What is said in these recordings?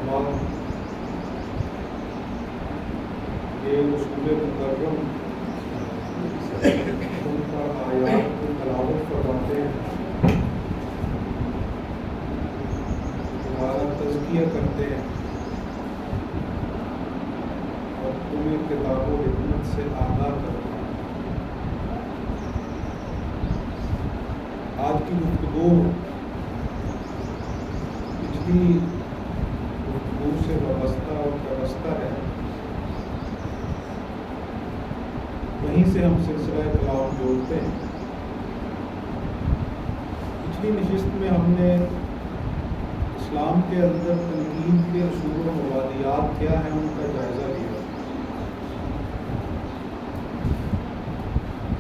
بعد یہ رسول مکرم ان پر آیات کی تلاوت فرماتے ہیں، تمہارا تزکیہ کرتے ہیں اور تمہیں کتاب و حکمت سے آگاہ کرتے ہیں۔ آج کی گفتگو پچھلی گفتگو سے وابستہ اور پیوستہ ہے، وہیں سے ہم سلسلہ کلام جوڑتے ہیں۔ پچھلی نشست میں ہم نے اسلام کے اندر تنقید کے اصول و مبادیات کیا ہیں ان کا جائزہ لیا۔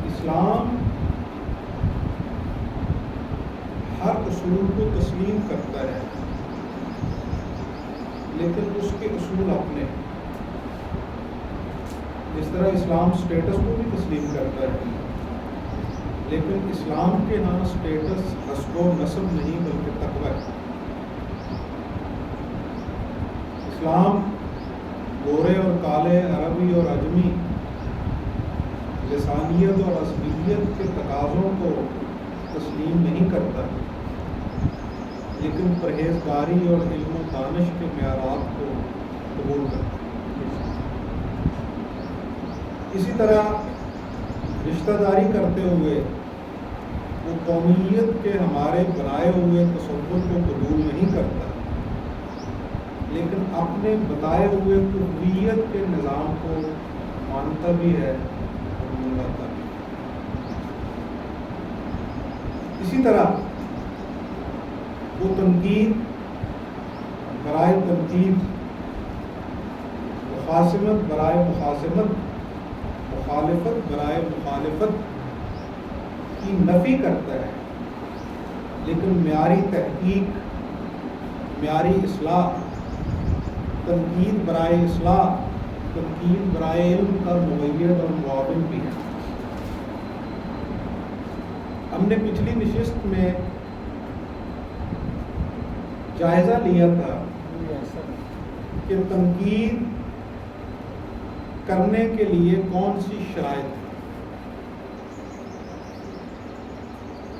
اسلام ہر اصول کو تسلیم کرتا ہے، لیکن اس کے اصول اپنے، اس طرح اسلام سٹیٹس کو بھی تسلیم کرتا ہے، لیکن اسلام کے ہاں سٹیٹس حسب و نسب نہیں بلکہ تقوی ہے۔ اسلام گورے اور کالے، عربی اور عجمی، لسانیت اور عصبیت کے تقاضوں کو تسلیم نہیں کرتا، لیکن پرہیزگاری اور علم و دانش کے معیارات کو قبول کرتا ہے۔ اسی طرح رشتہ داری کرتے ہوئے وہ قومیت کے ہمارے بنائے ہوئے تصور کو قبول نہیں کرتا، لیکن اپنے بتائے ہوئے قومیت کے نظام کو مانتا بھی ہے اور منواتا بھی ہے۔ اسی طرح وہ تنقید برائے تنقید، مخاصمت برائے مخاصمت، مخالفت برائے مخالفت کی نفی کرتا ہے، لیکن معیاری تحقیق، معیاری اصلاح، تنقید برائے اصلاح، تنقید برائے علم کا مؤید اور معاون بھی ہے۔ ہم نے پچھلی نشست میں جائزہ لیا تھا کہ تنقید کرنے کے لیے کون سی شرائط ہے۔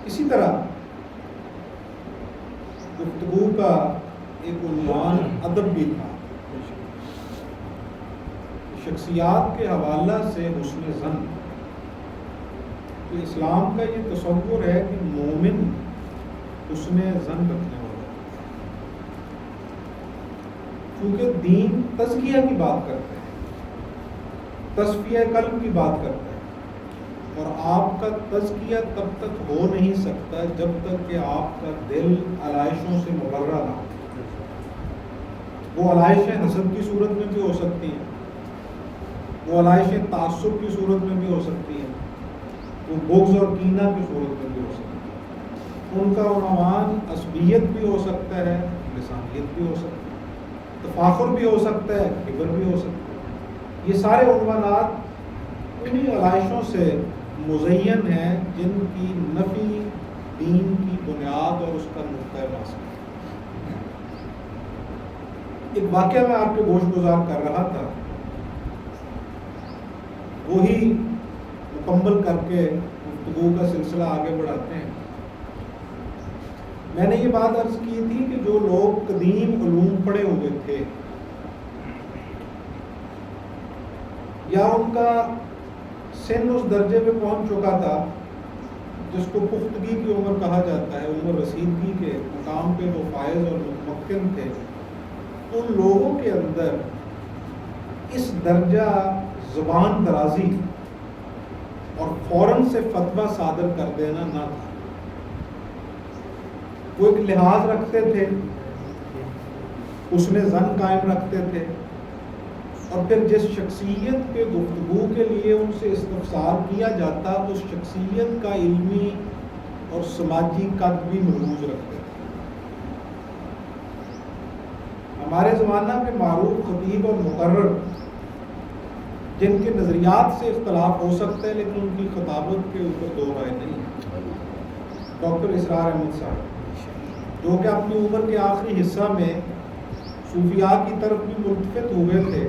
اسی طرح گفتگو کا ایک عنوان ادب بھی تھا، شخصیات کے حوالہ سے حسن ظن۔ تو اسلام کا یہ تصور ہے کہ مومن حسن ظن رکھنے والا، کیونکہ دین تزکیہ کی بات کرتا ہے، تصفیہ قلب کی بات کرتا ہے، اور آپ کا تزکیہ تب تک ہو نہیں سکتا جب تک کہ آپ کا دل علائشوں سے مبرہ نہ ہو۔ وہ علائشیں حسد کی صورت میں بھی ہو سکتی ہیں، وہ علائشیں تعصب کی صورت میں بھی ہو سکتی ہیں، وہ بغض اور کینہ کی صورت میں بھی ہو سکتی ہیں۔ ان کا عنوان عصبیت بھی ہو سکتا ہے، لسانیت بھی ہو سکتا ہے، تفاخر بھی ہو سکتا ہے، کبر بھی ہو سکتا ہے۔ یہ سارے عنوانات انہی علائشوں سے مزین ہیں جن کی نفی دین کی بنیاد اور اس کا نقطۂ مقصد ہے۔ ایک واقعہ میں آپ کے گوش گزار کر رہا تھا، وہی مکمل کر کے گفتگو کا سلسلہ آگے بڑھاتے ہیں۔ میں نے یہ بات عرض کی تھی کہ جو لوگ قدیم علوم پڑھے ہوئے تھے یا ان کا سن اس درجے پہ پہنچ چکا تھا جس کو پختگی کی عمر کہا جاتا ہے، عمر رسیدگی کے مقام پہ وہ فائز اور متمکن تھے، ان لوگوں کے اندر اس درجہ زبان درازی اور فوراً سے فتویٰ صادر کر دینا نہ تھا۔ وہ ایک لحاظ رکھتے تھے، حسن ظن قائم رکھتے تھے، اور پھر جس شخصیت کے گفتگو کے لیے ان سے استفسار کیا جاتا اس شخصیت کا علمی اور سماجی قد بھی ملحوظ رکھتے تھے۔ ہمارے زمانہ کے معروف خطیب اور مقرر جن کے نظریات سے اختلاف ہو سکتا ہے لیکن ان کی خطابت کے اوپر دو رائے نہیں ہے، ڈاکٹر اسرار احمد صاحب، جو کہ اپنی عمر کے آخری حصہ میں صوفیاء کی طرف بھی ملتفت ہوئے تھے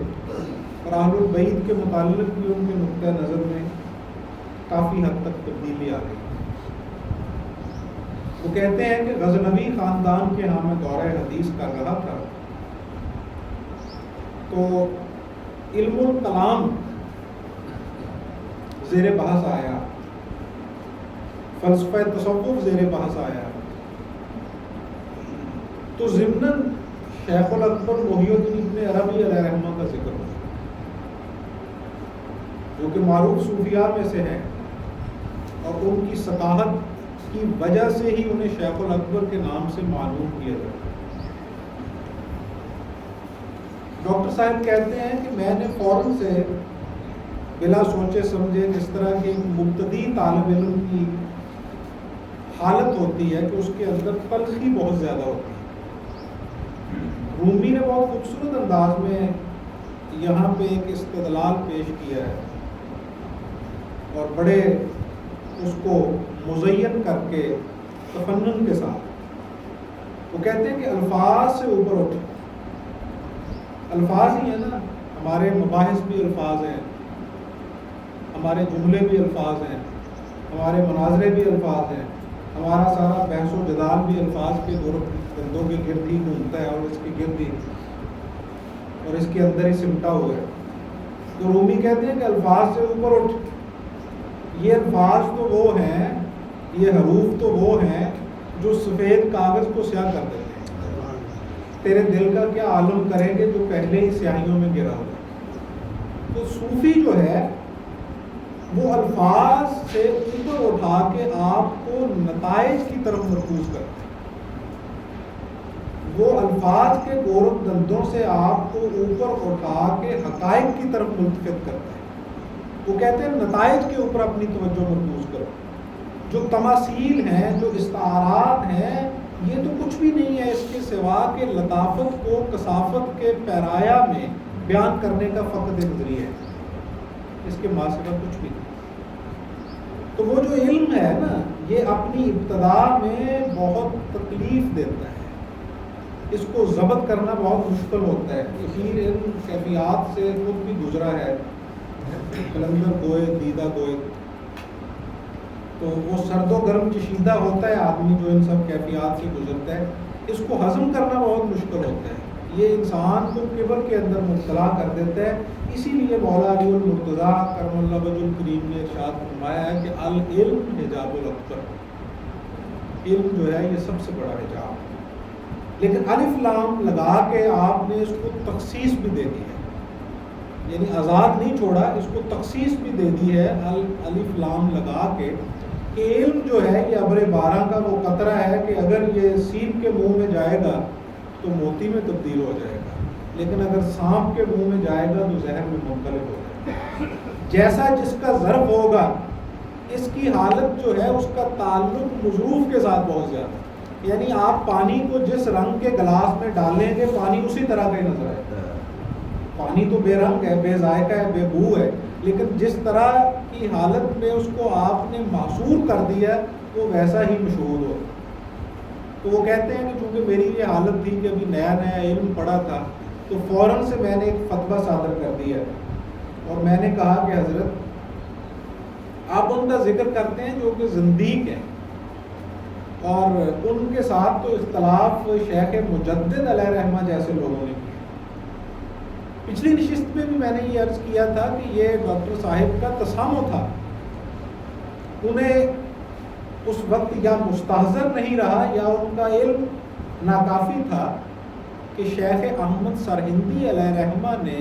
اور اہل البیت کے متعلق بھی ان کے نقطۂ نظر میں کافی حد تک تبدیلی آ گئی۔ وہ کہتے ہیں کہ غزنوی خاندان کے ہاں میں دورہ حدیث کر رہا تھا تو علم الکلام زیر بحث آیا، فلسفہ تصوف زیر بحث آیا، تو ضمناً شیخ الاکبر محی الدین ابن عربی علیہ رحمہ کا ذکر ہوا جو کہ معروف صوفیاء میں سے ہیں، اور ان کی ثقافت کی وجہ سے ہی انہیں شیخ الاکبر کے نام سے معلوم کیا جاتا ہے۔ ڈاکٹر صاحب کہتے ہیں کہ میں نے فوراً سے بلا سوچے سمجھے جس طرح کی مبتدی طالب علم کی حالت ہوتی ہے کہ اس کے اندر تلخی بہت زیادہ ہوتی ہے، رومی نے بہت خوبصورت انداز میں یہاں پہ ایک استدلال پیش کیا ہے اور بڑے اس کو مزین کر کے تفنن کے ساتھ وہ کہتے ہیں کہ الفاظ سے اوپر اٹھ، الفاظ ہی ہیں نا، ہمارے مباحث بھی الفاظ ہیں، ہمارے جملے بھی الفاظ ہیں، ہمارے مناظرے بھی الفاظ ہیں، ہمارا سارا بحث و جدال بھی الفاظ کے گردوں کے گرد ہی گھومتا ہے اور اس کے گرد ہی اور اس کے اندر ہی سمٹا ہوا ہے۔ تو رومی کہتے ہیں کہ الفاظ سے اوپر اٹھ، یہ الفاظ تو وہ ہیں، یہ حروف تو وہ ہیں جو سفید کاغذ کو سیاہ کر دیتے ہیں، تیرے دل کا کیا عالم کریں گے جو پہلے ہی سیاہیوں میں گرا ہوا۔ تو صوفی جو ہے وہ الفاظ سے اوپر اٹھا کے آپ کو نتائج کی طرف مرکوز کرتے ہیں، وہ الفاظ کے گورکھ دندوں سے آپ کو اوپر اٹھا کے حقائق کی طرف ملتفت کرتے ہیں۔ وہ کہتے ہیں نتائج کے اوپر اپنی توجہ مرکوز کرو، جو تماثیل ہیں، جو استعارات ہیں، یہ تو کچھ بھی نہیں ہے اس کے سوا کہ لطافت کو کثافت کے پیرایا میں بیان کرنے کا فقط ایک ذریعہ ہے، اس کے ماں سوا کچھ بھی نہیں۔ تو وہ جو علم ہے نا، یہ اپنی ابتدا میں بہت تکلیف دیتا ہے، اس کو ضبط کرنا بہت مشکل ہوتا ہے۔ اخیر علم کیفیات سے خود بھی گزرا ہے، قلندر گوئے دیدہ گوئے، تو وہ سرد و گرم چشیدہ ہوتا ہے آدمی جو ان سب کیفیات سے گزرتا ہے، اس کو ہضم کرنا بہت مشکل ہوتا ہے، یہ انسان کو کبر کے اندر مبتلا کر دیتا ہے۔ اسی لیے مولا علی المرتضیٰ کرم اللہ وجہ الکریم نے ارشاد فرمایا ہے کہ العلم حجاب الاکبر، علم جو ہے یہ سب سے بڑا حجاب ہے۔ لیکن الف لام لگا کے آپ نے اس کو تخصیص بھی دے دی ہے، یعنی آزاد نہیں چھوڑا، اس کو تخصیص بھی دے دی ہے الف لام لگا کے کہ علم جو ہے یہ ابر بارہ کا وہ قطرہ ہے کہ اگر یہ سیب کے منہ میں جائے گا تو موتی میں تبدیل ہو جائے گا، لیکن اگر سانپ کے منہ میں جائے گا تو زہر میں منقلب ہو جائے گا۔ جیسا جس کا ظرف ہوگا اس کی حالت جو ہے اس کا تعلق مظروف کے ساتھ بہت زیادہ، یعنی آپ پانی کو جس رنگ کے گلاس میں ڈالیں گے پانی اسی طرح کا ہی نظر آئے گا۔ پانی تو بے رنگ ہے، بے ذائقہ ہے، بے بو ہے، لیکن جس طرح کی حالت میں اس کو آپ نے محصور کر دیا وہ ویسا ہی مشہور ہو۔ تو وہ کہتے ہیں کہ چونکہ میری یہ حالت تھی کہ ابھی نیا نیا علم پڑھا تھا تو فوراً سے میں نے ایک فتویٰ صادر کر دیا اور میں نے کہا کہ حضرت آپ ان کا ذکر کرتے ہیں جو کہ زندیق ہیں، اور ان کے ساتھ تو اختلاف شیخ مجدد علیہ رحمہ جیسے لوگوں نے کیا۔ پچھلی نشست میں بھی میں نے یہ عرض کیا تھا کہ یہ ڈاکٹر صاحب کا تسامح تھا، انہیں اس وقت یا مستحضر نہیں رہا یا ان کا علم ناکافی تھا کہ شیخ احمد سرہندی علیہ رحمہ نے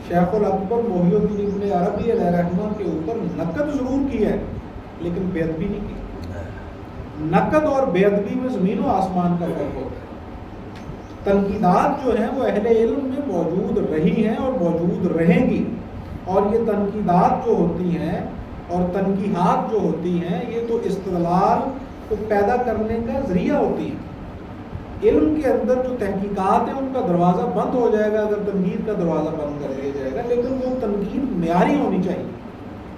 شیخ الاکبر محی الدین ابن عربی علیہ رحمہ کے اوپر نقد ضرور کی ہے لیکن بے ادبی نہیں کی۔ نقد اور بے ادبی میں زمین و آسمان کا فرق ہوتا ہے۔ تنقیدات جو ہیں وہ اہل علم میں موجود رہی ہیں اور موجود رہیں گی، اور یہ تنقیدات جو ہوتی ہیں اور تنقیحات جو ہوتی ہیں یہ تو استدلال کو پیدا کرنے کا ذریعہ ہوتی ہیں۔ علم کے اندر جو تحقیقات ہیں ان کا دروازہ بند ہو جائے گا اگر تنقید کا دروازہ بند کر دیا جائے گا، لیکن وہ تنقید معیاری ہونی چاہیے،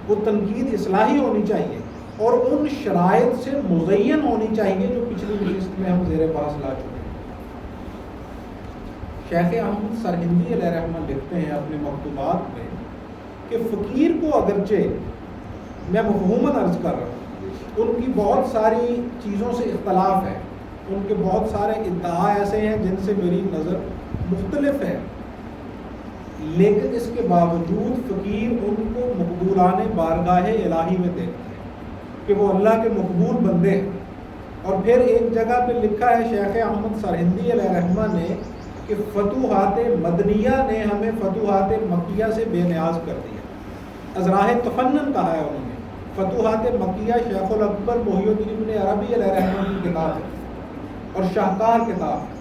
وہ تنقید اصلاحی ہونی چاہیے اور ان شرائط سے مزین ہونی چاہیے جو پچھلی نشست میں ہم زیر بحث لا چکے ہیں۔ شیخ احمد سرہندی علیہ رحمہ لکھتے ہیں اپنے مکتوبات میں کہ فقیر کو اگرچہ میں مفہوماً عرض کر رہا ہوں ان کی بہت ساری چیزوں سے اختلاف ہے، ان کے بہت سارے ادعا ایسے ہیں جن سے میری نظر مختلف ہے، لیکن اس کے باوجود فقیر ان کو مقبولان بارگاہ الہی میں دیکھتے ہیں کہ وہ اللہ کے مقبول بندے ہیں۔ اور پھر ایک جگہ پہ لکھا ہے شیخ احمد سرہندی علیہ رحمہ نے کہ فتوحات مدنیہ نے ہمیں فتوحات مکیہ سے بے نیاز کر دیا، ازراہ تفنن کہا ہے انہوں نے۔ فتوحات مکیہ شیخ الاکبر محی الدین ابن عربی علیہ رحمہ کی کتاب ہے اور شاہکار کتاب ہے،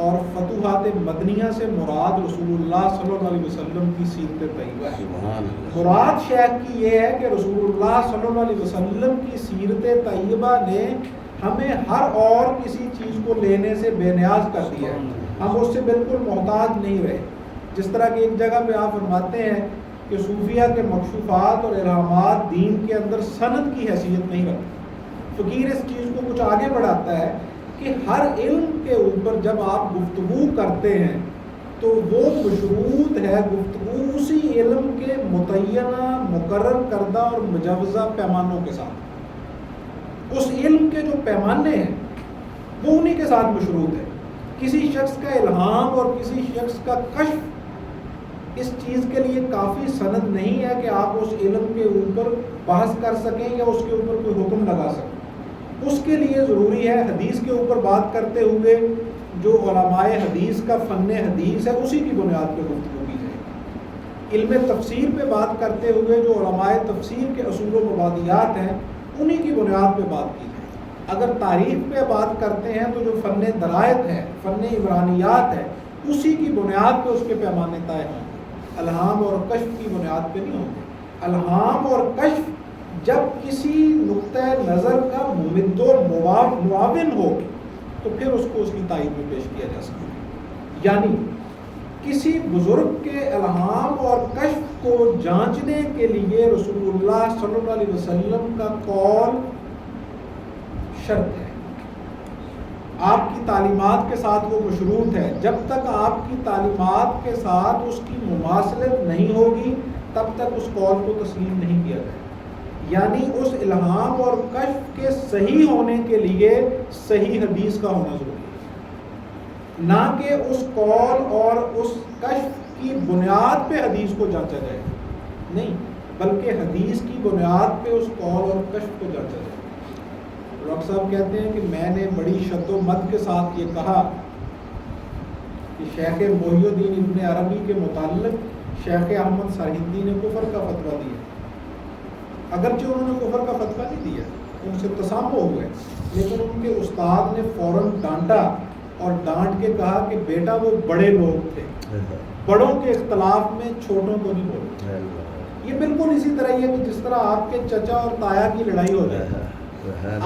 اور فتوحات مدنیہ سے مراد رسول اللہ صلی اللہ علیہ وسلم کی سیرت طیبہ ہے۔ مراد شیخ کی یہ ہے کہ رسول اللہ صلی اللہ علیہ وسلم کی سیرت طیبہ نے ہمیں ہر اور کسی چیز کو لینے سے بے نیاز کر دیا ہے، ہم اس سے بالکل محتاج نہیں رہے۔ جس طرح کہ ایک جگہ پہ آپ فرماتے ہیں کہ صوفیہ کے مکشوفات اور الہامات دین کے اندر سند کی حیثیت نہیں رکھتے۔ فقیر اس چیز کو کچھ آگے بڑھاتا ہے کہ ہر علم کے اوپر جب آپ گفتگو کرتے ہیں تو وہ مشروط ہے گفتگو اسی علم کے متعینہ مقرر کردہ اور مجوزہ پیمانوں کے ساتھ۔ اس علم کے جو پیمانے ہیں وہ انہی کے ساتھ مشروط ہے۔ کسی شخص کا الہام اور کسی شخص کا کشف اس چیز کے لیے کافی سند نہیں ہے کہ آپ اس علم کے اوپر بحث کر سکیں یا اس کے اوپر کوئی حکم لگا سکیں۔ اس کے لیے ضروری ہے حدیث کے اوپر بات کرتے ہوئے جو علماء حدیث کا فن حدیث ہے اسی کی بنیاد پہ گفتگو کی جائے۔ علم تفسیر پہ بات کرتے ہوئے جو علماء تفسیر کے اصول و مبادیات ہیں انہی کی بنیاد پہ بات کی جائے۔ اگر تاریخ پہ بات کرتے ہیں تو جو فن درایت ہے، فن عمرانیات ہے، اسی کی بنیاد پہ اس کے پیمانے طے ہوں گے، الہام اور کشف کی بنیاد پہ نہیں ہوں گے۔ الہام اور کشف جب کسی نقطۂ نظر کا ممد و معاون ہو تو پھر اس کو اس کی تائید میں پیش کیا جا سکتا ہے۔ یعنی کسی بزرگ کے الہام اور کشف کو جانچنے کے لیے رسول اللہ صلی اللہ علیہ وسلم کا قول شرط ہے، آپ کی تعلیمات کے ساتھ وہ مشروط ہے۔ جب تک آپ کی تعلیمات کے ساتھ اس کی مماثلت نہیں ہوگی تب تک اس قول کو تسلیم نہیں کیا جائے۔ یعنی اس الہام اور کشف کے صحیح ہونے کے لیے صحیح حدیث کا ہونا ضروری ہے، نہ کہ اس قول اور اس کشف کی بنیاد پہ حدیث کو جانچا جائے، نہیں، بلکہ حدیث کی بنیاد پہ اس قول اور کشف کو جانچا جائے۔ ڈاکٹر صاحب کہتے ہیں کہ میں نے بڑی شد و مد کے ساتھ یہ کہا کہ شیخ محی الدین ابن عربی کے متعلق شیخ احمد سرہندی نے کفر کا فتویٰ دیا، اگرچہ انہوں نے کفر کا فتویٰ نہیں دیا، ان سے تسامح ہوئے، لیکن ان کے استاد نے فوراً ڈانٹا اور ڈانٹ کے کہا کہ بیٹا وہ بڑے لوگ تھے، بڑوں کے اختلاف میں چھوٹوں کو نہیں بولتے۔ یہ بالکل اسی طرح ہی ہے کہ جس طرح آپ کے چچا اور تایا کی لڑائی ہو جائے،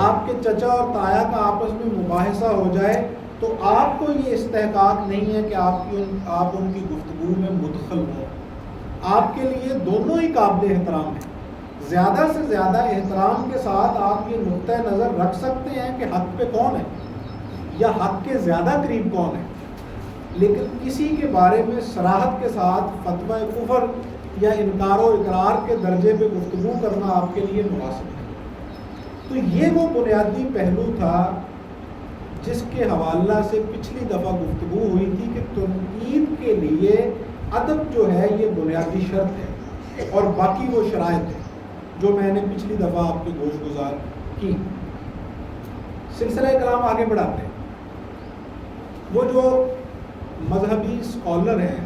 آپ کے چچا اور تایا کا آپس میں مباحثہ ہو جائے تو آپ کو یہ استحقاق نہیں ہے کہ آپ ان کی گفتگو میں مدخل ہوں۔ آپ کے لیے دونوں ہی قابل احترام ہیں، زیادہ سے زیادہ احترام کے ساتھ آپ یہ نقطۂ نظر رکھ سکتے ہیں کہ حق پہ کون ہے یا حق کے زیادہ قریب کون ہے، لیکن کسی کے بارے میں صراحت کے ساتھ فتویٰ کفر یا انکار و اقرار کے درجے پہ گفتگو کرنا آپ کے لیے مناسب ہے۔ تو یہ وہ بنیادی پہلو تھا جس کے حوالہ سے پچھلی دفعہ گفتگو ہوئی تھی کہ تنقید کے لیے ادب جو ہے یہ بنیادی شرط ہے اور باقی وہ شرائط ہے جو میں نے پچھلی دفعہ آپ کے گوش گزار کی۔ سلسلہ کلام آگے بڑھاتے ہیں۔ وہ جو مذہبی اسکالر ہیں،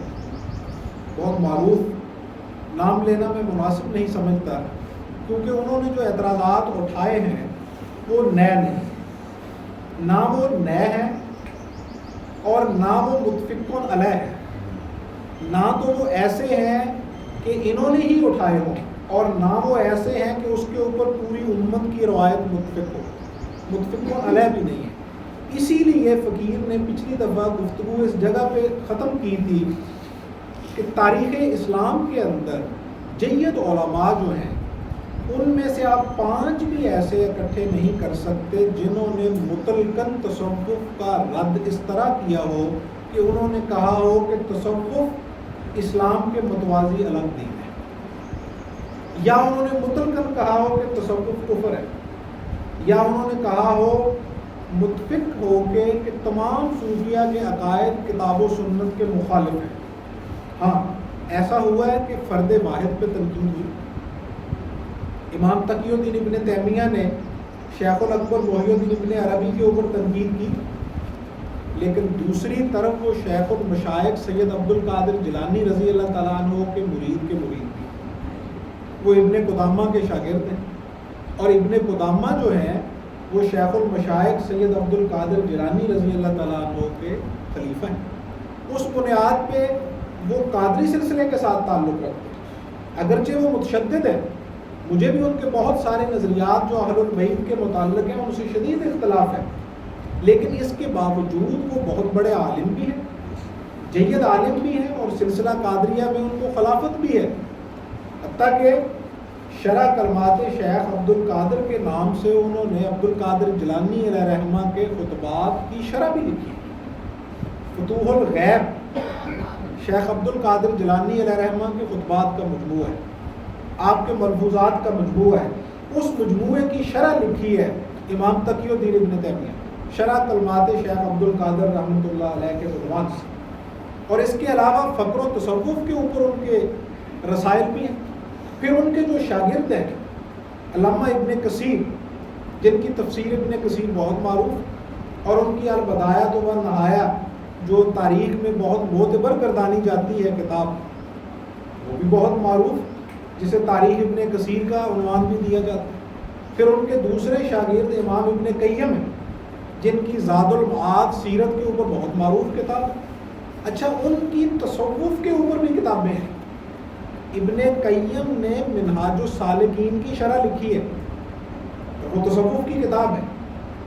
بہت معروف، نام لینا میں مناسب نہیں سمجھتا کیونکہ انہوں نے جو اعتراضات اٹھائے ہیں وہ نئے نہیں، نہ وہ نئے ہیں اور نہ وہ متفقون علیہ ہیں، نہ تو وہ ایسے ہیں کہ انہوں نے ہی اٹھائے ہوں اور نہ وہ ایسے ہیں کہ اس کے اوپر پوری امت کی روایت متفق ہو، متفقون علیہ بھی نہیں ہے۔ اسی لیے فقیر نے پچھلی دفعہ گفتگو اس جگہ پہ ختم کی تھی کہ تاریخ اسلام کے اندر جید علماء جو ہیں ان میں سے آپ 5 بھی ایسے اکٹھے نہیں کر سکتے جنہوں نے مطلقاً تصوف کا رد اس طرح کیا ہو کہ انہوں نے کہا ہو کہ تصوف اسلام کے متوازی الگ دین ہے، یا انہوں نے مطلقاً کہا ہو کہ تصوف کفر ہے، یا انہوں نے کہا ہو متفق ہو کے کہ تمام صوفیہ کے عقائد کتاب و سنت کے مخالف ہیں۔ ہاں ایسا ہوا ہے کہ فرد واحد پہ تنقید ہوئی۔ امام تقی الدین ابن تیمیہ نے شیخ الاکبر محی الدین ابن عربی کے اوپر تنقید کی، لیکن دوسری طرف وہ شیخ المشائخ سید عبد القادر جیلانی رضی اللہ تعالیٰ عنہ کے مرید تھے۔ وہ ابن قدامہ کے شاگرد ہیں، اور ابن قدامہ جو ہیں وہ شیخ المشائخ سید عبد القادر جیلانی رضی اللہ تعالیٰ عنہ کے خلیفہ ہیں۔ اس بنیاد پہ وہ قادری سلسلے کے ساتھ تعلق رکھتے ہیں، اگرچہ وہ متشدد ہیں، مجھے بھی ان کے بہت سارے نظریات جو اہل البیت کے متعلق ہیں ان سے شدید اختلاف ہے، لیکن اس کے باوجود وہ بہت بڑے عالم بھی ہیں، جید عالم بھی ہیں، اور سلسلہ قادریہ میں ان کو خلافت بھی ہے۔ حتیٰ کہ شرح کلمات شیخ عبد القادر کے نام سے انہوں نے عبد القادر جیلانی علیہ رحمہ کے خطبات کی شرح بھی لکھی۔ فتوح الغیب شیخ عبد القادر جیلانی علیہ رحمہ کے خطبات کا مجموعہ ہے، آپ کے ملفوظات کا مجموعہ ہے، اس مجموعے کی شرح لکھی ہے امام تقی الدین ابن تیمیہ، شرح کلمات شیخ عبد القادر رحمۃ اللہ علیہ کے عنوان سے۔ اور اس کے علاوہ فقر و تصوف کے اوپر ان کے رسائل بھی ہیں۔ پھر ان کے جو شاگرد ہیں علامہ ابن کثیر، جن کی تفسیر ابن کثیر بہت معروف، اور ان کی البدایہ و النہایہ جو تاریخ میں بہت معتبر گردانی جاتی ہے کتاب، وہ بھی بہت معروف، جسے تاریخ ابن کثیر کا عنوان بھی دیا جاتا ہے۔ پھر ان کے دوسرے شاگرد امام ابن قیم ہیں، جن کی زاد المعاد سیرت کے اوپر بہت معروف کتاب ہے۔ اچھا، ان کی تصوف کے اوپر بھی کتابیں ہیں۔ ابن قیم نے منہاج السالکین کی شرح لکھی ہے، وہ تصوف کی کتاب ہے۔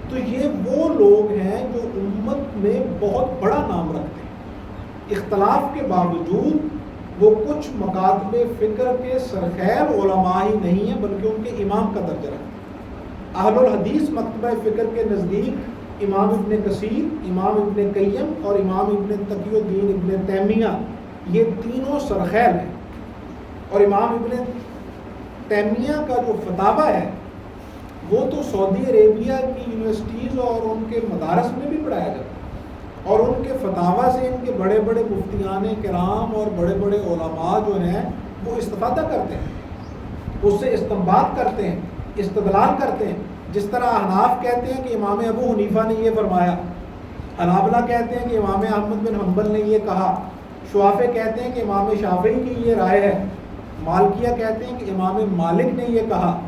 تو یہ وہ لوگ ہیں جو امت میں بہت بڑا نام رکھتے ہیں، اختلاف کے باوجود وہ کچھ مکاتب فکر کے سرخیر علماء ہی نہیں ہیں، بلکہ ان کے امام کا درجہ رکھتے ہیں۔ اہل الحدیث مکتبہ فکر کے نزدیک امام ابن کثیر، امام ابن قیم اور امام ابن تقی الدین ابن تیمیہ یہ تینوں سرخیر ہیں۔ اور امام ابن تیمیہ کا جو فتاویٰ ہے وہ تو سعودی عربیہ کی یونیورسٹیز اور ان کے مدارس میں بھی پڑھایا جاتا ہے، اور ان کے فتاویٰ سے ان کے بڑے بڑے مفتیان کرام اور بڑے بڑے علماء جو ہیں وہ استفادہ کرتے ہیں، اس سے استنباط کرتے ہیں، استدلال کرتے ہیں۔ جس طرح احناف کہتے ہیں کہ امام ابو حنیفہ نے یہ فرمایا، حنابلہ کہتے ہیں کہ امام احمد بن حنبل نے یہ کہا، شوافے کہتے ہیں کہ امام شافعی کی یہ رائے ہے، مالکیہ کہتے ہیں کہ امام مالک نے یہ کہا،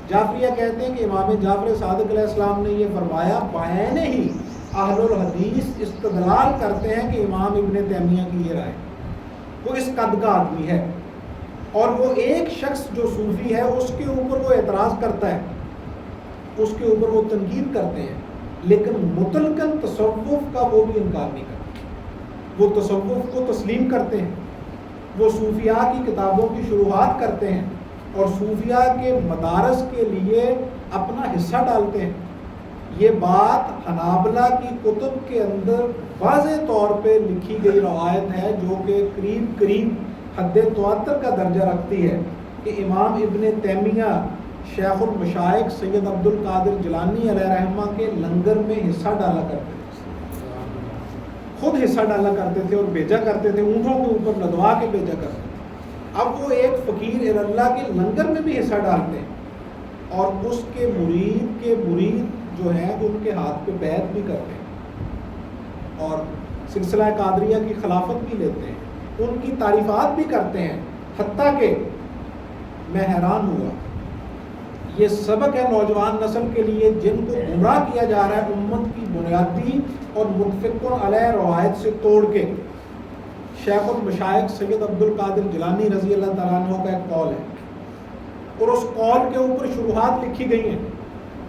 جعفریہ کہتے ہیں کہ امام جعفر صادق علیہ السلام نے یہ فرمایا۔ بعین ہی اہل الحدیث استدلال کرتے ہیں کہ امام ابن تیمیہ کی یہ رائے، وہ اس قد کا آدمی ہے، اور وہ ایک شخص جو صوفی ہے اس کے اوپر وہ اعتراض کرتا ہے، اس کے اوپر وہ تنقید کرتے ہیں، لیکن مطلقاً تصوف کا وہ بھی انکار نہیں کرتے، وہ تصوف کو تسلیم کرتے ہیں، وہ صوفیاء کی کتابوں کی شروحات کرتے ہیں، اور صوفیاء کے مدارس کے لیے اپنا حصہ ڈالتے ہیں۔ یہ بات حنابلہ کی کتب کے اندر واضح طور پہ لکھی گئی روایت ہے، جو کہ قریب حد تواتر کا درجہ رکھتی ہے، کہ امام ابن تیمیہ شیخ المشائخ سید عبد القادر جیلانی علیہ رحمہ کے لنگر میں حصہ ڈالا کرتے تھے، خود حصہ ڈالا کرتے تھے اور بھیجا کرتے تھے، اونٹوں کے اوپر لدوا کے بھیجا کرتے تھے۔ اب وہ ایک فقیر اللہ کے لنگر میں بھی حصہ ڈالتے ہیں، اور اس کے مرید جو ہیں ان کے ہاتھ پہ بیعت بھی کرتے ہیں، اور سلسلہ قادریہ کی خلافت بھی لیتے ہیں، ان کی تعریفات بھی کرتے ہیں۔ حتیٰ کہ میں حیران ہوا، یہ سبق ہے نوجوان نسل کے لیے جن کو گمراہ کیا جا رہا ہے امت کی بنیادی اور متفق علیہ روایت سے توڑ کے۔ شیخ المشائخ سید عبد القادر جیلانی رضی اللہ تعالیٰ عنہ کا ایک قول ہے، اور اس قول کے اوپر شروحات لکھی گئی ہیں۔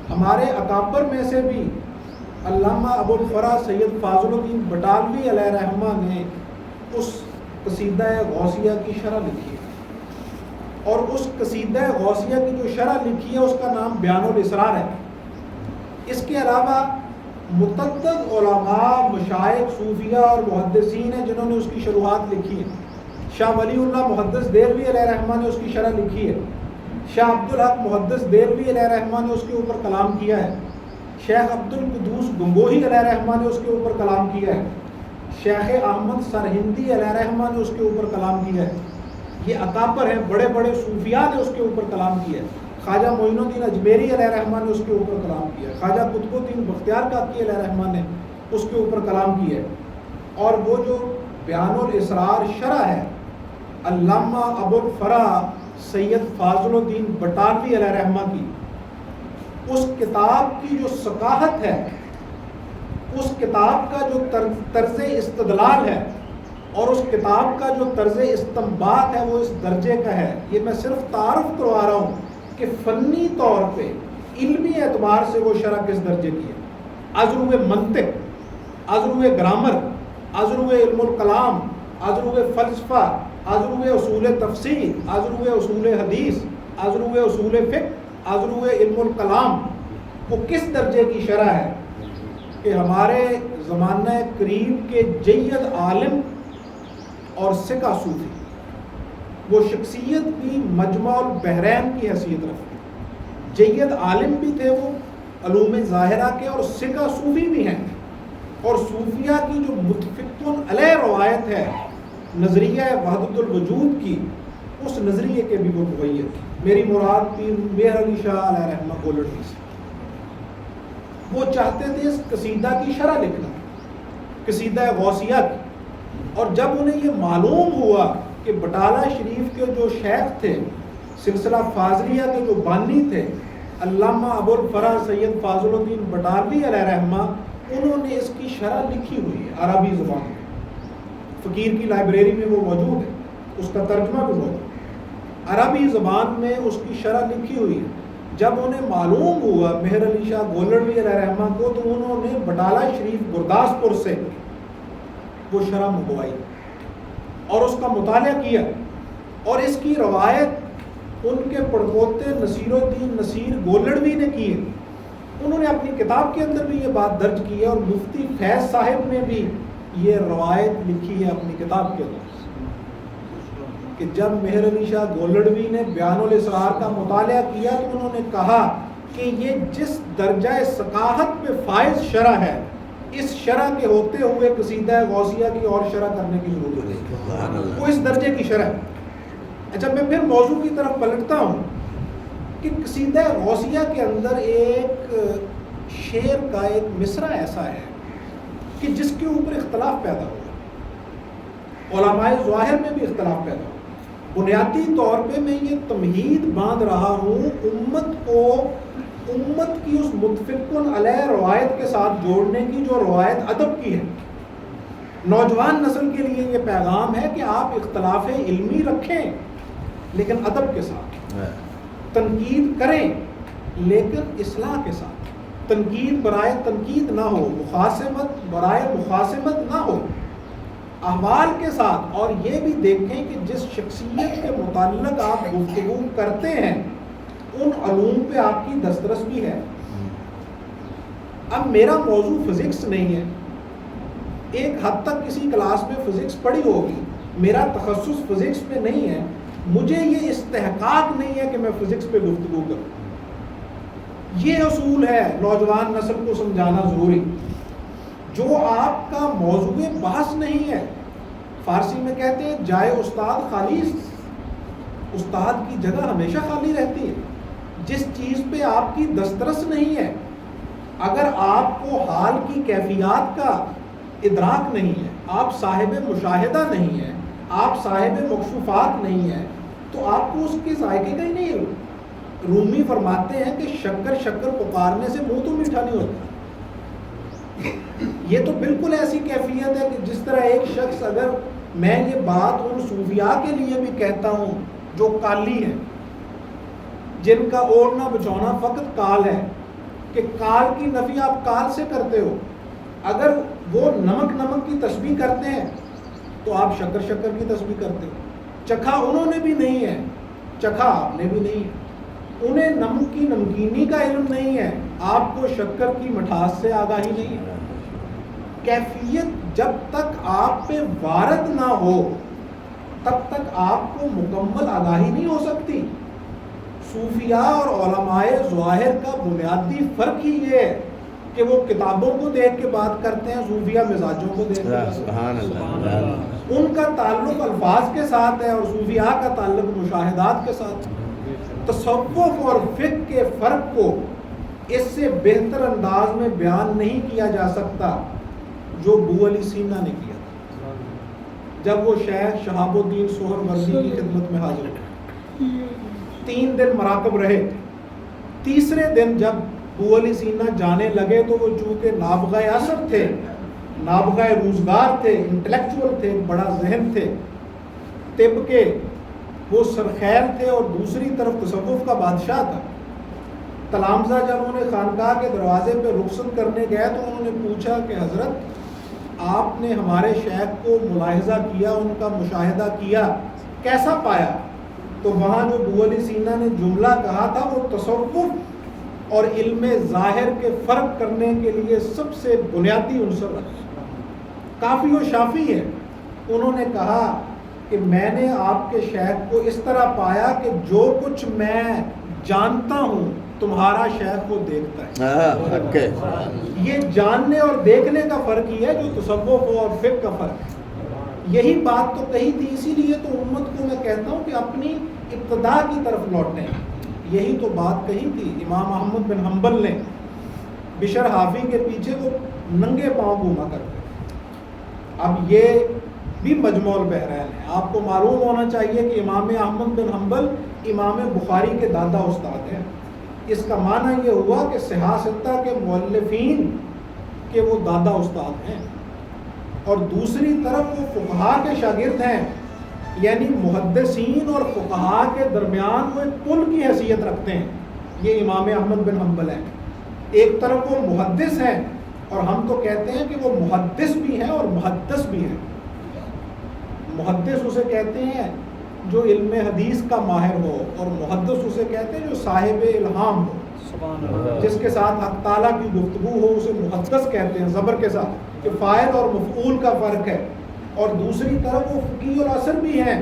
ہمارے اکابر میں سے بھی علامہ ابو الفرا سید فاضل الدین بٹالوی علیہ رحمہ نے اس قصیدہ غوثیہ کی شرح لکھی ہے، اور اس قصیدہ غوثیہ کی جو شرح لکھی ہے اس کا نام بیان الاسرار ہے۔ اس کے علاوہ متعدد علماء، مشائخ، صوفیہ اور محدثین ہیں جنہوں نے اس کی شروحات لکھی ہیں. شاہ ولی اللہ محدث دہلوی علیہ رحمہ نے اس کی شرح لکھی ہے. شاہ عبدالحق محدث دہلوی علیہ رحمہ نے اس کے اوپر کلام کیا ہے. شیخ عبد القدوس گنگوہی علیہ رحمہ نے اس کے اوپر کلام کیا ہے. شیخ احمد سرہندی علیہ رحمہ نے اس کے اوپر کلام کیا ہے. یہ اکابر ہیں، بڑے بڑے صوفیاء نے اس کے اوپر کلام کیا ہے. خواجہ معین الدین اجمیری علیہ رحمہ نے اس کے اوپر کلام کیا ہے. خواجہ قطب الدین بختیار کاکی علیہ رحمہ نے اس کے اوپر کلام کیا ہے. اور وہ جو بیان الاسرار شرح ہے علامہ ابو الفرح سید فاضل الدین بٹالوی علیہ رحمہ کی، اس کتاب کی جو ثقافت ہے، اس کتاب کا جو طرز استدلال ہے اور اس کتاب کا جو طرز استنباط ہے وہ اس درجے کا ہے. یہ میں صرف تعارف کروا رہا ہوں کہ فنی طور پہ علمی اعتبار سے وہ شرح کس درجے کی ہے. ازروِ منطق، ازروِ گرامر، ازروِ علم الکلام، ازروِ فلسفہ، ازروِ اصول تفسیر، ازروِ اصول حدیث، ازروِ اصول فقہ، ازروِ علم الکلام، وہ کس درجے کی شرح ہے کہ ہمارے زمانہ قریب کے جید عالم اور سکہ صوفی، وہ شخصیت بھی مجمع البحرین کی حیثیت رکھتے ہیں. جید عالم بھی تھے وہ علوم ظاہرہ کے، اور سکہ صوفی بھی ہیں. اور صوفیہ کی جو متفق علیہ روایت ہے نظریہ وحدت الوجود کی، اس نظریے کے بھی وہ مغیر تھے. میری مراد پیر مہر علی شاہ علیہ رحمہ گولڑوی سے. وہ چاہتے تھے اس قصیدہ کی شرح لکھنا، قصیدہ غوثیہ کی. اور جب انہیں یہ معلوم ہوا کہ بٹالہ شریف کے جو شیخ تھے، سلسلہ فاضلیہ کے جو بانی تھے علامہ ابو الفرح سید فاضل الدین بٹالوی علیہ رحمہ، انہوں نے اس کی شرح لکھی ہوئی ہے عربی زبان میں. فقیر کی لائبریری میں وہ موجود ہے، اس کا ترجمہ بھی موجود ہے. عربی زبان میں اس کی شرح لکھی ہوئی ہے. جب انہیں معلوم ہوا مہر علی شاہ گولڑوی علیہ رحمہ کو، تو انہوں نے بٹالہ شریف گرداسپور سے وہ شرح منگوائی اور اس کا مطالعہ کیا. اور اس کی روایت ان کے پڑپوتے نصیر الدین نصیر گولڑوی نے کی ہے. انہوں نے اپنی کتاب کے اندر بھی یہ بات درج کی ہے، اور مفتی فیض صاحب نے بھی یہ روایت لکھی ہے اپنی کتاب کے اندر کہ جب مہر علی شاہ گولڑوی نے بیان الاسرار کا مطالعہ کیا تو انہوں نے کہا کہ یہ جس درجہ ثقافت پہ فائز شرح ہے، اس شرح کے ہوتے ہوئے قصیدہ غوثیہ کی اور شرح کرنے کی ضرورت نہیں، وہ اس درجے کی شرح ہے. اچھا، میں پھر موضوع کی طرف پلٹتا ہوں کہ قصیدہ غوثیہ کے اندر ایک شعر کا ایک مصرع ایسا ہے کہ جس کے اوپر اختلاف پیدا ہوا، علماء ظاہر میں بھی اختلاف پیدا ہوا. بنیادی طور پہ میں یہ تمہید باندھ رہا ہوں امت کو، امت کی اس متفق علیہ روایت کے ساتھ جوڑنے کی جو روایت ادب کی ہے. نوجوان نسل کے لیے یہ پیغام ہے کہ آپ اختلاف علمی رکھیں لیکن ادب کے ساتھ، تنقید کریں لیکن اصلاح کے ساتھ. تنقید برائے تنقید نہ ہو، مخاصمت برائے مخاصمت نہ ہو، احوال کے ساتھ. اور یہ بھی دیکھیں کہ جس شخصیت کے متعلق آپ گفتگو کرتے ہیں ان علوم پہ آپ کی دسترس بھی ہے. اب میرا موضوع فزکس نہیں ہے، ایک حد تک کسی کلاس میں فزکس پڑھی ہوگی، میرا تخصص فزکس پہ نہیں ہے، مجھے یہ استحقاق نہیں ہے کہ میں فزکس پہ گفتگو کروں. یہ اصول ہے نوجوان نسل کو سمجھانا ضروری. جو آپ کا موضوع بحث نہیں ہے، فارسی میں کہتے ہیں جائے استاد خالی، استاد کی جگہ ہمیشہ خالی رہتی ہے. جس چیز پہ آپ کی دسترس نہیں ہے، اگر آپ کو حال کی کیفیات کا ادراک نہیں ہے، آپ صاحب مشاہدہ نہیں ہے، آپ صاحب مکشوفات نہیں ہیں، تو آپ کو اس کے ذائقے کا ہی نہیں ہے. رومی فرماتے ہیں کہ شکر شکر پکارنے سے منہ تو میٹھا نہیں ہوتا. یہ تو بالکل ایسی کیفیت ہے کہ جس طرح ایک شخص، اگر میں یہ بات ان صوفیاء کے لیے بھی کہتا ہوں جو کالی ہیں، جن کا اوڑھنا بچھونا فقط کال ہے، کہ کال کی نفی آپ کال سے کرتے ہو. اگر وہ نمک نمک کی تسبیح کرتے ہیں تو آپ شکر شکر کی تسبیح کرتے ہو. چکھا انہوں نے بھی نہیں ہے، چکھا آپ نے بھی نہیں ہے. انہیں نمک کی نمکینی کا علم نہیں ہے، آپ کو شکر کی مٹھاس سے آگاہی نہیں ہے. کیفیت جب تک آپ پہ وارد نہ ہو تب تک آپ کو مکمل آگاہی نہیں ہو سکتی. صوفیاء اور علماء ظواہر کا بنیادی فرق ہی یہ ہے کہ وہ کتابوں کو دیکھ کے بات کرتے ہیں، صوفیاء مزاجوں کو دیکھ کے. سبحان اللہ. ان کا تعلق الفاظ کے ساتھ ہے اور صوفیاء کا تعلق مشاہدات کے ساتھ. تصوف اور فقہ کے فرق کو اس سے بہتر انداز میں بیان نہیں کیا جا سکتا جو ابو علی سینا نے کیا تھا جب وہ شیخ شہاب الدین سہروردی کی خدمت میں حاضر ہوئے. 3 دن مراقب رہے. تیسرے دن جب ابو علی سینا جانے لگے تو وہ چونکہ نابغہ اثر تھے، نابغہ روزگار تھے، انٹلیکچوئل تھے، بڑا ذہن تھے، طب کے وہ سرخیل تھے اور دوسری طرف تصوف کا بادشاہ تھا. تلامذہ جب انہوں نے خانقاہ کے دروازے پہ رخصت کرنے گئے تو انہوں نے پوچھا کہ حضرت آپ نے ہمارے شیخ کو ملاحظہ کیا، ان کا مشاہدہ کیا، کیسا پایا؟ تو وہاں جو ابو علی سینا نے جملہ کہا تھا وہ تصوف اور علم ظاہر کے فرق کرنے کے لیے سب سے بنیادی عنصر رکھا. کافی و شافی ہے. انہوں نے کہا کہ میں نے آپ کے شیخ کو اس طرح پایا کہ جو کچھ میں جانتا ہوں تمہارا شیخ وہ دیکھتا ہے. یہ جاننے اور دیکھنے کا فرق ہی ہے جو تصوف اور فقہ کا فرق ہے. یہی بات تو کہی تھی، اسی لیے تو امت کو میں کہتا ہوں کہ اپنی ابتدا کی طرف لوٹیں. یہی تو بات کہی تھی امام احمد بن حنبل نے. بشر حافی کے پیچھے وہ ننگے پاؤں گھوما کرتے. اب یہ بھی مجموع البحرین ہے. آپ کو معلوم ہونا چاہیے کہ امام احمد بن حنبل امام بخاری کے دادا استاد ہیں. اس کا معنی یہ ہوا کہ صحاح ستہ کے مؤلفین کے وہ دادا استاد ہیں اور دوسری طرف وہ فقہا کے شاگرد ہیں، یعنی محدثین اور فقہا کے درمیان وہ ایک پل کی حیثیت رکھتے ہیں. یہ امام احمد بن حنبل ہیں. ایک طرف وہ محدث ہیں اور ہم تو کہتے ہیں کہ وہ محدث بھی ہیں اور محدث بھی ہیں. محدث اسے کہتے ہیں جو علم حدیث کا ماہر ہو اور محدث اسے کہتے ہیں جو صاحب الہام ہو، جس کے ساتھ حق تعالیٰ کی گفتگو ہو اسے محدث کہتے ہیں زبر کے ساتھ، کہ فاعل اور مفعول کا فرق ہے. اور دوسری طرف وہ فقیہ العصر بھی ہیں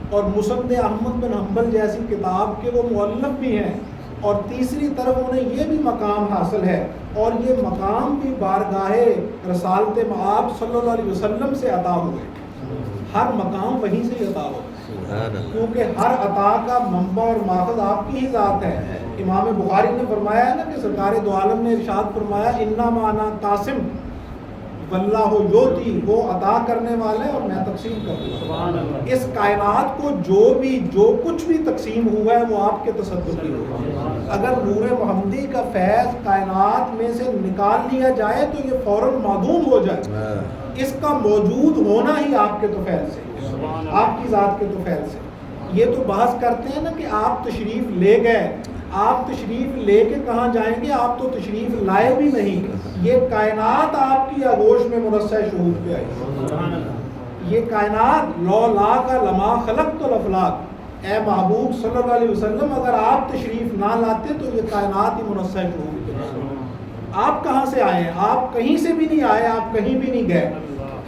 اور مسند احمد بن حنبل جیسی کتاب کے وہ مؤلف بھی ہیں. اور تیسری طرف انہیں یہ بھی مقام حاصل ہے اور یہ مقام بھی بارگاہ رسالت مآب صلی اللہ علیہ وسلم سے عطا ہوئے. ہر مقام وہیں سے عطا ہو کیونکہ ہر عطا کا منبع اور ماخذ آپ کی ہی ذات ہے. امام بخاری نے فرمایا ہے نا کہ سرکار دو عالم نے ارشاد فرمایا انما انا قاسم واللہ یؤتی، وہ عطا کرنے والے اور میں تقسیم کرتا ہوں. اس کائنات کو جو کچھ بھی تقسیم ہوا ہے وہ آپ کے تصدق کی ہوا ہے. اگر نور محمدی کا فیض کائنات میں سے نکال لیا جائے تو یہ فوراً معدوم ہو جائے. اس کا موجود ہونا ہی آپ کے تو فیض سے، آپ کی ذات کے تو فیض سے. یہ تو بحث کرتے ہیں نا کہ آپ تشریف لے گئے، آپ تشریف لے کے کہاں جائیں گے؟ آپ تو تشریف لائے بھی نہیں. یہ کائنات آپ کی آغوش میں مرصع شہود پہ آئی. یہ کائنات لولا کا لما خلقت الافلاک. اے محبوب صلی اللہ علیہ وسلم اگر آپ تشریف نہ لاتے تو یہ کائنات ہی مرصع شہود پہ آئی. آپ کہاں سے آئے ہیں؟ آپ کہیں سے بھی نہیں آئے، آپ کہیں بھی نہیں گئے.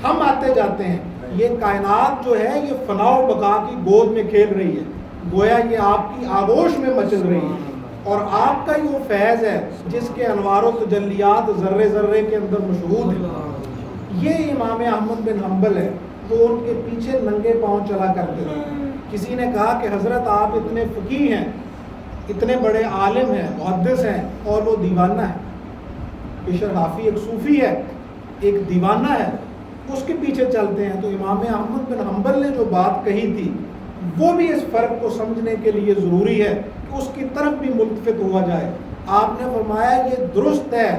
ہم آتے جاتے ہیں. یہ کائنات جو ہے یہ فنا و بقا کی گود میں کھیل رہی ہے، گویا یہ آپ کی آغوش میں مچل رہی ہے اور آپ کا ہی وہ فیض ہے جس کے انوار و تجلیات ذرے ذرے کے اندر مشہود ہیں. یہ امام احمد بن حنبل ہے. وہ ان کے پیچھے ننگے پاؤں چلا کرتے تھے. کسی نے کہا کہ حضرت آپ اتنے فقیہ ہیں، اتنے بڑے عالم ہیں، محدث ہیں اور وہ دیوانہ ہے. بشر حافی ایک صوفی ہے، ایک دیوانہ ہے، اس کے پیچھے چلتے ہیں. تو امام احمد بن حنبل نے جو بات کہی تھی وہ بھی اس فرق کو سمجھنے کے لیے ضروری ہے کہ اس کی طرف بھی ملتفت ہوا جائے. آپ نے فرمایا یہ درست ہے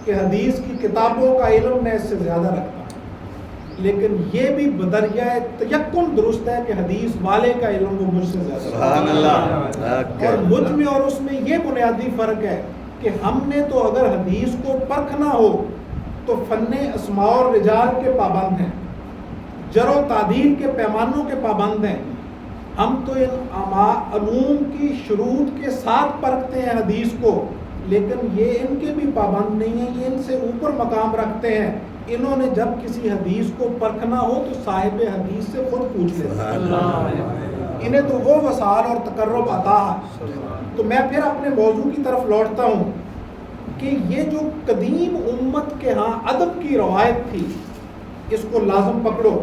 کہ حدیث کی کتابوں کا علم میں اس سے زیادہ رکھتا ہوں، لیکن یہ بھی بدریہ تیقن درست ہے کہ حدیث والے کا علم وہ مجھ سے زیادہ سبحان اللہ. اور مجھ میں اور اس میں یہ بنیادی فرق ہے کہ ہم نے تو اگر حدیث کو پرکھنا ہو تو فن اسماء اور رجال کے پابند ہیں، جر و تعدیل کے پیمانوں کے پابند ہیں. ہم تو ان علوم کی شروط کے ساتھ پرکھتے ہیں حدیث کو لیکن یہ ان کے بھی پابند نہیں ہیں, یہ ان سے اوپر مقام رکھتے ہیں. انہوں نے جب کسی حدیث کو پرکھنا ہو تو صاحب حدیث سے خود پوچھ لیتے ہیں. انہیں تو وہ وسائل اور تقرب عطا ہے. تو میں پھر اپنے موضوع کی طرف لوٹتا ہوں کہ یہ جو قدیم امت کے ہاں ادب کی روایت تھی, اس کو لازم پکڑو.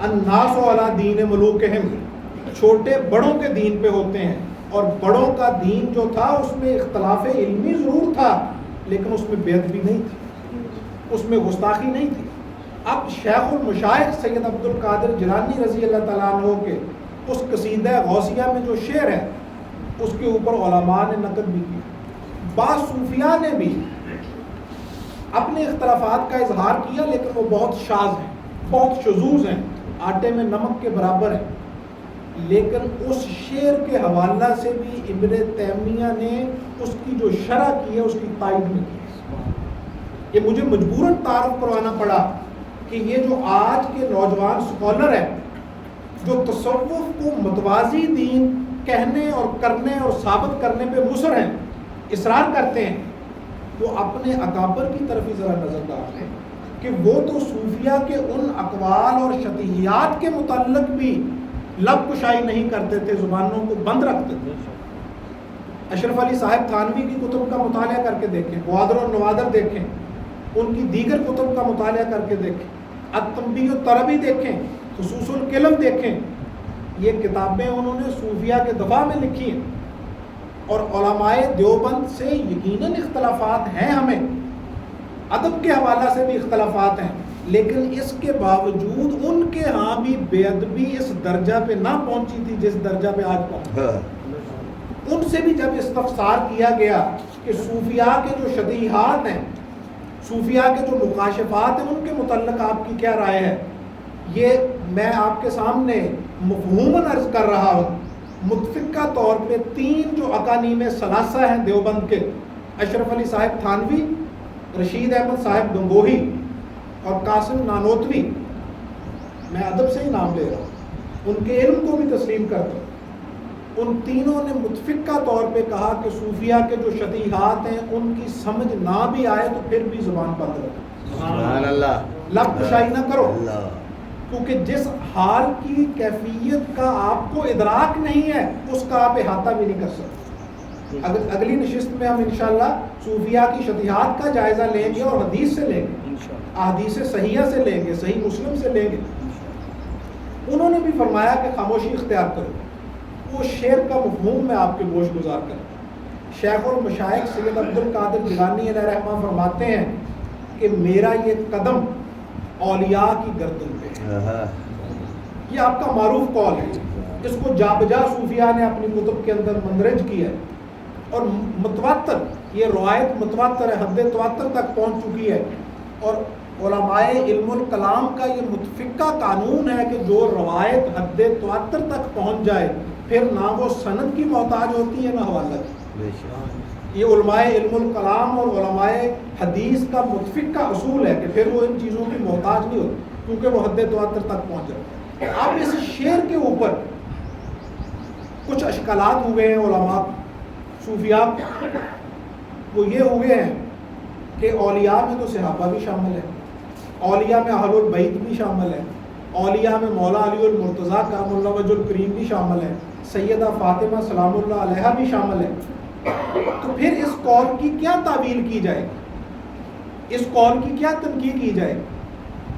الناس علی دین ملوکہم, چھوٹے بڑوں کے دین پہ ہوتے ہیں, اور بڑوں کا دین جو تھا اس میں اختلاف علمی ضرور تھا, لیکن اس میں بے ادبی نہیں تھی, اس میں گستاخی نہیں تھی. اب شیخ المشائخ سید عبد القادر جیلانی رضی اللہ تعالیٰ عنہ کے اس قصیدہ غوثیہ میں جو شعر ہے, اس کے اوپر علماء نے نقد بھی کیا. بعض صوفیاء نے بھی اپنے اختلافات کا اظہار کیا, لیکن وہ بہت شاذ ہیں, بہت شذوذ ہیں, آٹے میں نمک کے برابر ہیں. لیکن اس شعر کے حوالہ سے بھی ابن تیمیہ نے اس کی جو شرح کی ہے اس کی تائید میں کی ہے. یہ مجھے مجبوراً تعارف کروانا پڑا کہ یہ جو آج کے نوجوان اسکالر ہیں جو تصوف کو متوازی دین کہنے اور کرنے اور ثابت کرنے پہ مصر ہیں, اصرار کرتے ہیں, وہ اپنے اکابر کی طرف ہی ذرا نظر ڈال لیں کہ وہ تو صوفیہ کے ان اقوال اور شطحیات کے متعلق بھی لب کشائی نہیں کرتے تھے, زبانوں کو بند رکھتے تھے. اشرف علی صاحب تھانوی کی کتب کا مطالعہ کر کے دیکھیں, بوادر و نوادر دیکھیں, ان کی دیگر کتب کا مطالعہ کر کے دیکھیں, التنبیہ الطربی دیکھیں, خصوص الکلم دیکھیں. یہ کتابیں انہوں نے صوفیہ کے دفاع میں لکھی ہیں, اور علماء دیوبند سے یقیناً اختلافات ہیں, ہمیں ادب کے حوالہ سے بھی اختلافات ہیں, لیکن اس کے باوجود ان کے ہاں بھی بے ادبی اس درجہ پہ نہ پہنچی تھی جس درجہ پہ آج پہنچی. ان سے بھی جب استفسار کیا گیا کہ صوفیاء کے جو شطحیات ہیں, صوفیاء کے جو مکاشفات ہیں, ان کے متعلق آپ کی کیا رائے ہے, یہ میں آپ کے سامنے مفہوماً عرض کر رہا ہوں. متفقہ طور پہ 3 جو اکانیم ثلاثہ ہیں دیوبند کے, اشرف علی صاحب تھانوی, رشید احمد صاحب گنگوہی اور قاسم نانوتوی, میں ادب سے ہی نام لے رہا ہوں, ان کے علم کو بھی تسلیم کرتا ہوں. ان تینوں نے متفقہ طور پہ کہا کہ صوفیہ کے جو شطحیات ہیں ان کی سمجھ نہ بھی آئے تو پھر بھی زبان بند رکھو, سبحان اللہ, لب کشائی نہ کرو, اللہ, کیونکہ جس حال کی کیفیت کا آپ کو ادراک نہیں ہے اس کا آپ احاطہ بھی نہیں کر سکتے. اگلی نشست میں ہم انشاءاللہ صوفیہ کی شطحیات کا جائزہ لیں گے اور حدیث سے لیں گے, احادیث صحیحہ سے لیں گے, صحیح مسلم سے لیں گے. انہوں نے بھی فرمایا کہ خاموشی اختیار کرو. وہ شعر کا مفہوم میں آپ کے گوش گزار کروں. شیخ المشائخ سید عبد القادر جیلانی علیہ رحمہ فرماتے ہیں کہ میرا یہ قدم اولیاء کی گردن پہ ہے. یہ آپ کا معروف قول ہے, اس کو جا بجا صوفیاء نے اپنی کتب کے اندر مندرج کیا ہے, اور متواتر, یہ روایت متواتر ہے, حد تواتر تک پہنچ چکی ہے. اور علماء علم الکلام کا یہ متفقہ قانون ہے کہ جو روایت حد تواتر تک پہنچ جائے پھر نہ وہ سند کی محتاج ہوتی ہے نہ حوالہ کی. یہ علماء علم الکلام اور علماء حدیث کا متفقہ اصول ہے کہ پھر وہ ان چیزوں کی محتاج نہیں ہوتی کیونکہ وہ حد تواتر تک پہنچ جائے. اب اس شعر کے اوپر کچھ اشکالات ہوئے ہیں علماء صوفیاء, وہ یہ ہوئے ہیں کہ اولیاء میں تو صحابہ بھی شامل ہیں, اولیاء میں اہل البیت بھی شامل ہیں, اولیاء میں مولا علی المرتضیٰ کرم اللہ وجہ الکریم بھی شامل ہیں, سیدہ فاطمہ سلام اللہ علیہا بھی شامل ہیں. تو پھر اس قول کی کیا تعویل کی جائے, اس قول کی کیا تنقید کی جائے؟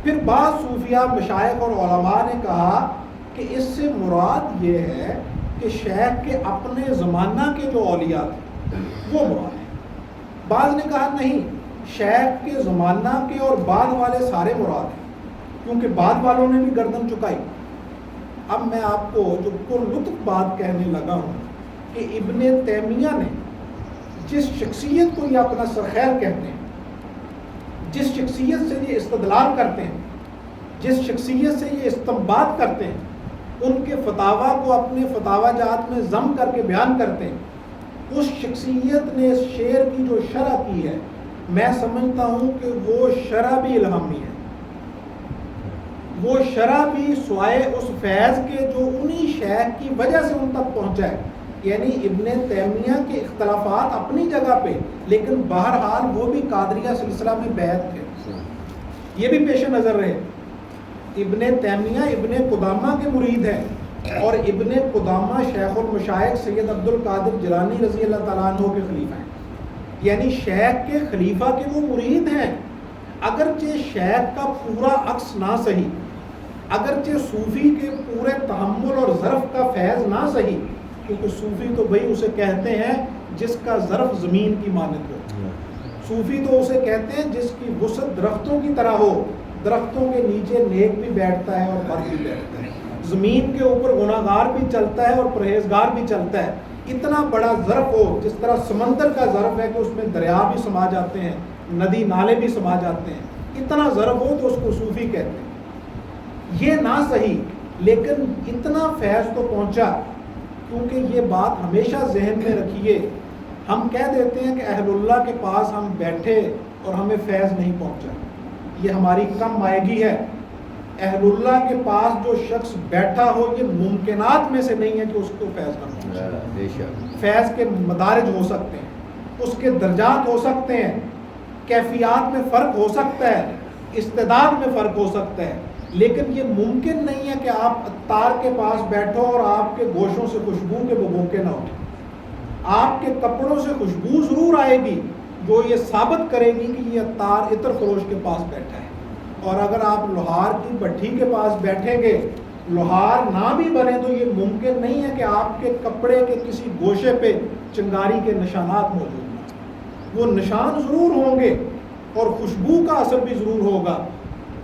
پھر بعض صوفیاء مشائخ اور علماء نے کہا کہ اس سے مراد یہ ہے کہ شیخ کے اپنے زمانہ کے جو اولیاء تھے وہ مراد ہیں. بعض نے کہا نہیں, شیخ کے زمانہ کے اور بعد والے سارے مراد ہیں, کیونکہ بعد والوں نے بھی گردن چکائی. اب میں آپ کو جو پر لطف بات کہنے لگا ہوں کہ ابن تیمیہ نے جس شخصیت کو یہ اپنا سرخیل کہتے ہیں, جس شخصیت سے یہ استدلال کرتے ہیں, جس شخصیت سے یہ استنباط کرتے ہیں, ان کے فتاویٰ کو اپنے فتاویٰ جات میں ضم کر کے بیان کرتے ہیں, اس شخصیت نے اس شعر کی جو شرح کی ہے میں سمجھتا ہوں کہ وہ شرح بھی الہامی ہے, وہ شرح بھی سوائے اس فیض کے جو انہی شیخ کی وجہ سے ان تک پہنچا ہے. یعنی ابن تیمیہ کے اختلافات اپنی جگہ پہ، لیکن بہرحال وہ بھی قادریہ سلسلہ میں بیعت تھے، یہ بھی پیش نظر رہے۔ ابن تیمیہ ابن قدامہ کے مرید ہیں، اور ابن قدامہ شیخ المشائخ سید عبد القادر جیلانی رضی اللہ تعالیٰ عنہ کے خلیفہ ہیں، یعنی شیخ کے خلیفہ کے وہ مرید ہیں۔ اگرچہ شیخ کا پورا عکس نہ صحیح، اگرچہ صوفی کے پورے تحمل اور ظرف کا فیض نہ صحیح، کیونکہ صوفی تو بھائی اسے کہتے ہیں جس کا ظرف زمین کی مانند ہو، صوفی تو اسے کہتے ہیں جس کی وسعت درختوں کی طرح ہو، درختوں کے نیچے نیک بھی بیٹھتا ہے اور بد بھی بیٹھتا ہے، زمین کے اوپر گناہگار بھی چلتا ہے اور پرہیزگار بھی چلتا ہے۔ اتنا بڑا ظرف ہو، جس طرح سمندر کا ظرف ہے کہ اس میں دریا بھی سما جاتے ہیں، ندی نالے بھی سما جاتے ہیں، اتنا ظرف ہو تو اس کو صوفی کہتے ہیں۔ یہ نہ صحیح، لیکن اتنا فیض تو پہنچا، کیونکہ یہ بات ہمیشہ ذہن میں رکھیے، ہم کہہ دیتے ہیں کہ اہل اللہ کے پاس ہم بیٹھے اور ہمیں فیض نہیں پہنچا، یہ ہماری کم مائگی ہے۔ اہل اللہ کے پاس جو شخص بیٹھا ہو، یہ ممکنات میں سے نہیں ہے کہ اس کو فیض نہ پہنچے۔ فیض کے مدارج ہو سکتے ہیں، اس کے درجات ہو سکتے ہیں، کیفیات میں فرق ہو سکتا ہے، استعداد میں فرق ہو سکتا ہے، لیکن یہ ممکن نہیں ہے کہ آپ عطار کے پاس بیٹھو اور آپ کے گوشوں سے خوشبو کے ببوکے نہ اٹھیں۔ آپ کے کپڑوں سے خوشبو ضرور آئے گی جو یہ ثابت کرے گی کہ یہ عطار عطر فروش کے پاس بیٹھا ہے۔ اور اگر آپ لوہار کی بھٹی کے پاس بیٹھیں گے، لوہار نہ بھی بنے، تو یہ ممکن نہیں ہے کہ آپ کے کپڑے کے کسی گوشے پہ چنگاری کے نشانات موجود ہوں۔ وہ نشان ضرور ہوں گے اور خوشبو کا اثر بھی ضرور ہوگا۔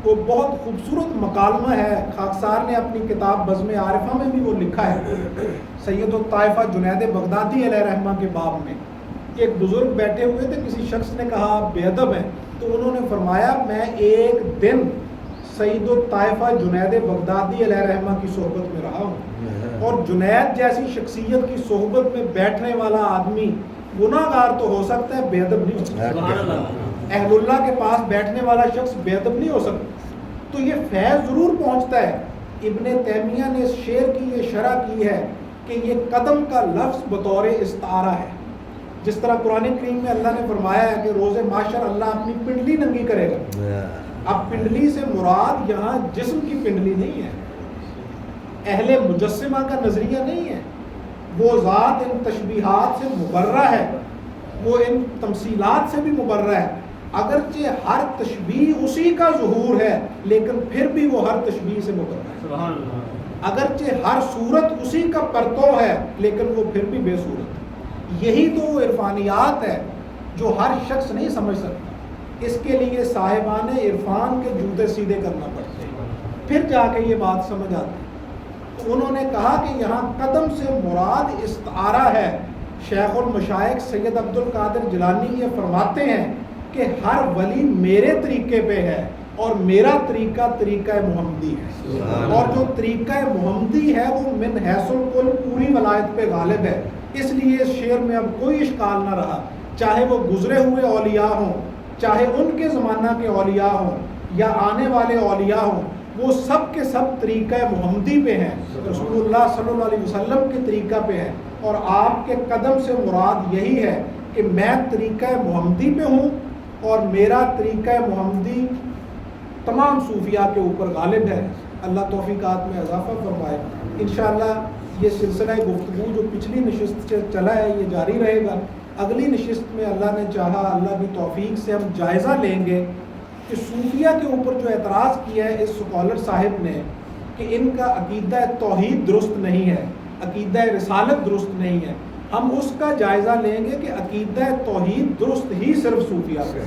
وہ بہت خوبصورت مکالمہ ہے، خاکسار نے اپنی کتاب بزم عارفہ میں بھی وہ لکھا ہے، سید الطائفہ جنید بغدادی علیہ رحمہ کے باب میں۔ ایک بزرگ بیٹھے ہوئے تھے، کسی شخص نے کہا آپ بے ادب ہیں، تو انہوں نے فرمایا میں ایک دن سید الطائفہ جنید بغدادی علیہ رحمہ کی صحبت میں رہا ہوں، اور جنید جیسی شخصیت کی صحبت میں بیٹھنے والا آدمی گناہ گار تو ہو سکتا ہے، بے ادب نہیں ہو سکتا۔ اہل اللہ کے پاس بیٹھنے والا شخص بے ادب نہیں ہو سکتا، تو یہ فیض ضرور پہنچتا ہے۔ ابن تیمیہ نے اس شعر کی یہ شرح کی ہے کہ یہ قدم کا لفظ بطور استعارہ ہے، جس طرح قرآن کریم میں اللہ نے فرمایا ہے کہ روز محشر اللہ اپنی پنڈلی ننگی کرے گا۔ اب پنڈلی سے مراد یہاں جسم کی پنڈلی نہیں ہے، اہل مجسمہ کا نظریہ نہیں ہے، وہ ذات ان تشبیہات سے مبرہ ہے، وہ ان تمثیلات سے بھی مبرہ ہے۔ اگرچہ ہر تشبیہ اسی کا ظہور ہے، لیکن پھر بھی وہ ہر تشبیہ سے مبرہ ہے۔ اگرچہ ہر صورت اسی کا پرتو ہے، لیکن وہ پھر بھی بے صورت ہے۔ یہی تو وہ عرفانیات ہے جو ہر شخص نہیں سمجھ سکتا۔ اس کے لیے صاحبان عرفان کے جوتے سیدھے کرنا پڑتے ہیں، پھر جا کے یہ بات سمجھ آتی ہے۔ تو انہوں نے کہا کہ یہاں قدم سے مراد استعارہ ہے۔ شیخ المشائخ سید عبد القادر جیلانی یہ فرماتے ہیں کہ ہر ولی میرے طریقے پہ ہے، اور میرا طریقہ طریقہ محمدی ہے، اور جو طریقہ محمدی ہے وہ من حیث الکل پوری ولایت پہ غالب ہے۔ اس لیے اس شعر میں اب کوئی اشکال نہ رہا، چاہے وہ گزرے ہوئے اولیاء ہوں، چاہے ان کے زمانہ کے اولیاء ہوں یا آنے والے اولیاء ہوں، وہ سب کے سب طریقہ محمدی پہ ہیں، رسول اللہ صلی اللہ علیہ وسلم کے طریقہ پہ ہیں، اور آپ کے قدم سے مراد یہی ہے کہ میں طریقہ محمدی پہ ہوں، اور میرا طریقہ محمدی تمام صوفیاء کے اوپر غالب ہے۔ اللہ توفیقات میں اضافہ فرمائے۔ انشاءاللہ یہ سلسلہ گفتگو جو پچھلی نشست سے چلا ہے یہ جاری رہے گا۔ اگلی نشست میں اللہ نے چاہا، اللہ کی توفیق سے ہم جائزہ لیں گے کہ صوفیہ کے اوپر جو اعتراض کیا ہے اس سکالر صاحب نے کہ ان کا عقیدہ توحید درست نہیں ہے، عقیدہ رسالت درست نہیں ہے، ہم اس کا جائزہ لیں گے کہ عقیدہ توحید درست ہی صرف صوفیہ سے